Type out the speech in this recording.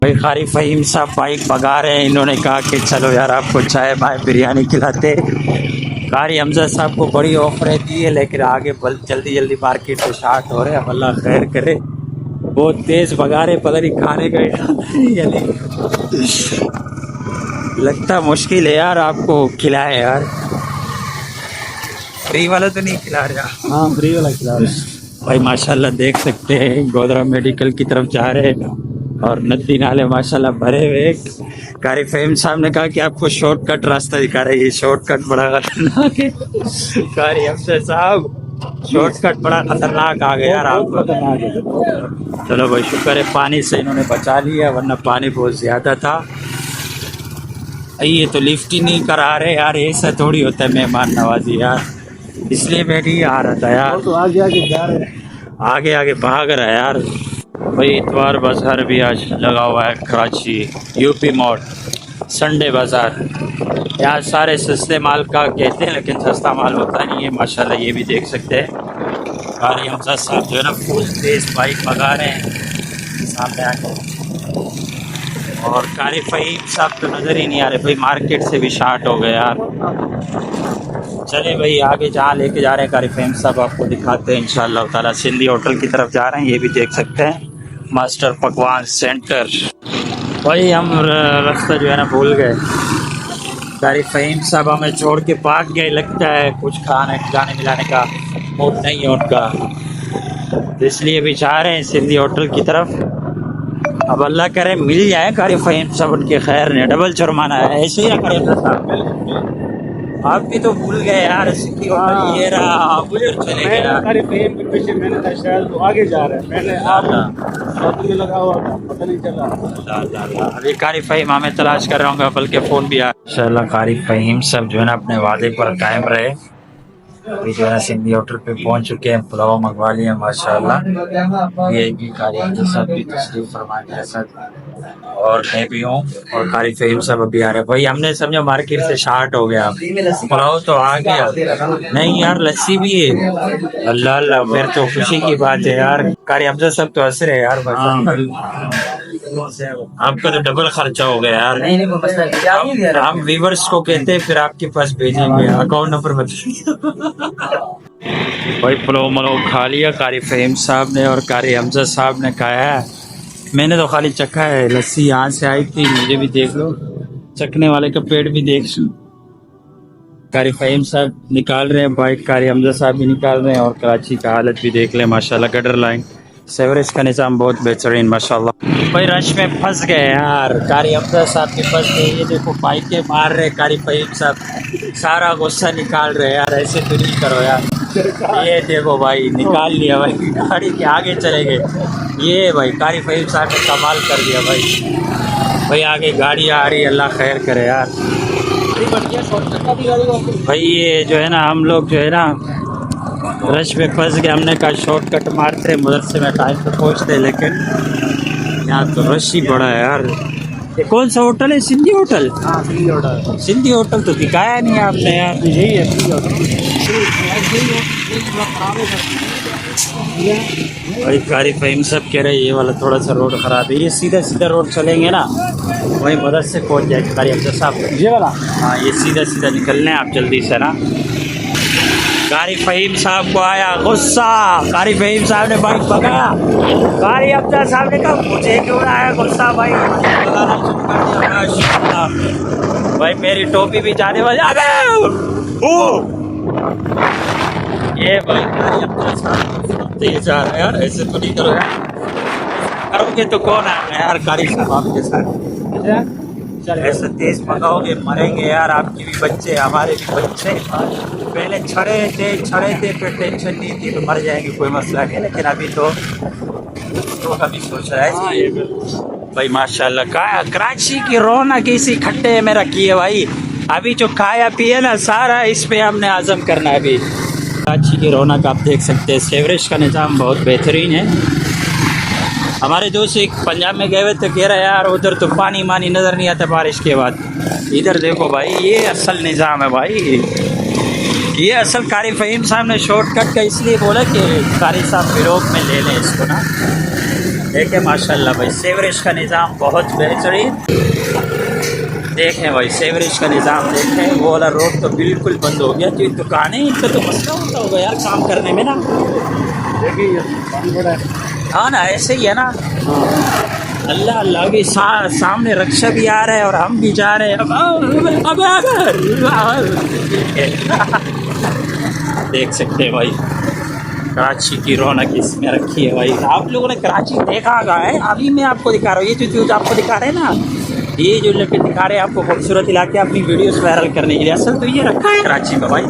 भाई कारी फ़हीम साहब बाइक भगा रहे हैं। इन्होंने कहा कि चलो यार आपको चाय बाय बिरयानी खिलाते। कारी हमजा साहब को बड़ी ऑफरें दी है, लेकिन आगे जल्दी जल्दी मार्केट से स्टार्ट हो रहे हैं। अब अल्लाह खैर करे। बहुत तेज़ भगा रहे, पता नहीं खाने का इरादा है या नहीं। लगता मुश्किल है यार आपको खिलाए यार। फ्री वाला तो नहीं खिला रहा? हाँ, फ्री वाला खिला रहे हैं। भाई माशाल्लाह देख सकते हैं गोदरा मेडिकल की तरफ जा रहे हैं और नदी नाले माशाल्लाह भरे हुए। कारी फ़हीम साहब ने कहा कि आपको शॉर्टकट रास्ता दिखा रहे हैं। ये शॉर्टकट बड़ा खतरनाक है। कारी हमजा साहब शॉर्टकट बड़ा खतरनाक आ गया यार आपको। चलो भाई शुक्र है पानी से इन्होंने बचा लिया, वरना पानी बहुत ज्यादा था। ये तो लिफ्ट ही नहीं करा रहे यार, ऐसा थोड़ी होता है मेहमान नवाजी यार। इसलिए मैं नहीं आ रहा था यार। तो आगे आगे जा रहे हैं। आगे आगे भाग रहा है यार। भाई इतवार बाजार भी आज लगा हुआ है कराची यूपी मोड़ संडे बाजार। यहाँ सारे सस्ते माल का कहते हैं, लेकिन सस्ता माल होता नहीं है माशाल्लाह। ये भी देख सकते हैं कारी हमजा साहब जो है ना फुल तेज बाइक भगा रहे हैं सामने आके। और कारी फ़हीम साहब तो नज़र ही नहीं आ रहे भाई, मार्केट से भी शार्ट हो गए यार। चले भाई आगे जहाँ लेके जा रहे हैं कारी फ़हीम साहब आपको दिखाते हैं इंशाअल्लाह ताला। सिंधी होटल की तरफ जा रहे हैं, ये भी देख सकते हैं मास्टर पकवान सेंटर। भाई हम रास्ता जो है ना भूल गए। कारी फ़हीम साहब हमें छोड़ के भाग गए, लगता है कुछ खाने खिलाने मिलाने का मूड नहीं है उनका, तो इसलिए भी जा रहे हैं सिंधी होटल की तरफ। अब अल्लाह करे मिल जाए कारी फ़हीम साहब, उनके खैर ने डबल जुर्माना है ऐसे ही ना करे साहब। आप भी तो भूल गए यार सिंधी होटल ये रहा, आप उधर चले गए यार। कारी फ़हीम के पीछे मैंने था, शायद वो आगे जा रहे हैं। मैंने आप में लगा हुआ था, पता नहीं चला। अभी कारी फ़हीम हमें तलाश कर रहा हूँ, बल्कि फ़ोन भी आया। इंशाअल्लाह कारी फ़हीम सब जो है ना अपने वादे पर कायम रहे। अभी जो है ना सिंधी होटल पे पहुंच चुके हैं, पुलाव मंगवा लिए माशाल्लाह। ये भी कारी हमजा साहब भी तशरीफ फरमा के साथ और मैं भी हूँ और कारी फ़हीम साहब अभी आ रहे हैं। भाई हमने समझो मार्केट से शार्ट हो गया, पुलाव तो आ गया नहीं यार, लस्सी भी है। अल्लाह अल्लाह, फिर तो खुशी की बात है यार। कारी हमजा साहब तो हंस रहे हैं यार। आपका तो डबल खर्चा हो गया यार। नहीं, हम व्यूवर्स को कहते हैं फिर आपके पास भेजेंगे, अकाउंट नंबर बताइए। भाई पुलाव मलाव खा लिया कारी फ़हीम साहब ने और कारी हमजा साहब ने खाया है। मैंने तो खाली चखा है, लस्सी यहाँ से आई थी, मुझे भी देख लो, चखने वाले का पेट भी देख लो। कारी फ़हीम साहब निकाल रहे हैं बाइक, कारी हमजा साहब भी निकाल रहे हैं और कराची का हालत भी देख लें माशाल्लाह। गटर लाइन सेवरेज का निज़ाम बहुत बेहतरीन माशाल्लाह। भाई रश में फंस गए यार, कारी हमजा साहब भी फंस गए। ये देखो बाइकें मार रहे कारी फ़हीम साहब, सारा गुस्सा निकाल रहे यार, ऐसे तो नहीं करो यार। ये देखो भाई निकाल लिया भाई, गाड़ी के आगे चले गए। ये भाई कारी फ़हीम साहब ने कमाल कर दिया भाई। भाई आगे गाड़ी आ रही है, अल्लाह खैर करे यार। भाई ये जो है ना हम लोग जो है ना रश में फंस गए। हमने कहा शॉर्टकट मारते मदरसे में टाइम पे पहुँचते, लेकिन यहाँ तो रश ही बड़ा है यार। ये कौन सा होटल है? सिंधी होटल? हाँ, सिंधी होटल। सिंधी होटल तो दिखाया नहीं आपने यार। यही है सिंधी होटल। भाई कारी फ़हीम साहब कह रहे हैं ये वाला थोड़ा सा रोड ख़राब है, ये सीधा सीधा रोड चलेंगे ना वहीं मदरसे पहुँच जाएगा कारी हमजा साहब। ये वाला? हाँ ये सीधा सीधा निकलने आप जल्दी से ना। कारी फ़हीम साहब को आया गुस्सा, कारी फ़हीम साहब ने बाइक भगाया। कारी हमजा साहब ने कहा मुझे क्यों आया गुस्सा भाई, भगाना शुरू कर दिया माशाअल्लाह। भाई मेरी टोपी भी जाने वाली आ गए। ये भाई कारी हमजा साहब तेज आ रहा है यार, ऐसे तो नहीं करो यार, करोगे तो कौन आएगा यार कारी साहब आपके साथ। ऐसे तेज भगाओगे मरेंगे यार, आपके भी बच्चे हमारे भी बच्चे। पहले छड़े थे फिर टेंशन नहीं थी तो मर जाएंगे, कोई मसला नहीं, लेकिन अभी तो अभी सोच रहा है भाई माशाल्लाह। कराची की रौनक इसी खट्टे में रखी है भाई। अभी जो खाया पिए ना सारा इस पे हमने आज़म करना है। अभी कराची की रौनक आप देख सकते हैं, सेवरेज का निज़ाम बहुत बेहतरीन है। हमारे दोस्त एक पंजाब में गए हुए थे, कह रहा है यार उधर तो पानी मानी नज़र नहीं आता बारिश के बाद। इधर देखो भाई ये असल निज़ाम है भाई, ये असल कारी फ़हीम साहब ने शॉर्टकट का इसलिए बोला कि कारी साहब फिरोग में ले लें इसको ना। देखें माशाल्लाह भाई सेवरेज का निज़ाम बहुत बेहतरीन। देखें भाई सेवरेज का निज़ाम देखें, वो वाला रोड तो बिल्कुल बंद हो गया। जो दुकानें इनका तो मसला होता होगा यार काम करने में ना। देखिए ये पानी बड़ा है। हाँ ना ऐसे ही है ना। अल्लाह अल्लाह भी सामने रक्षा भी आ रहा है और हम भी जा रहे हैं। देख सकते हैं भाई कराची की रौनक इसमें रखी है भाई। आप लोगों ने कराची देखा कहाँ है? अभी मैं आपको दिखा रहा हूँ। ये जो आपको दिखा रहे हैं ना, ये जो लड़के दिखा रहे हैं आपको खूबसूरत इलाके अपनी वीडियोस वायरल करने के लिए, असल तो ये रखा है कराची का भाई।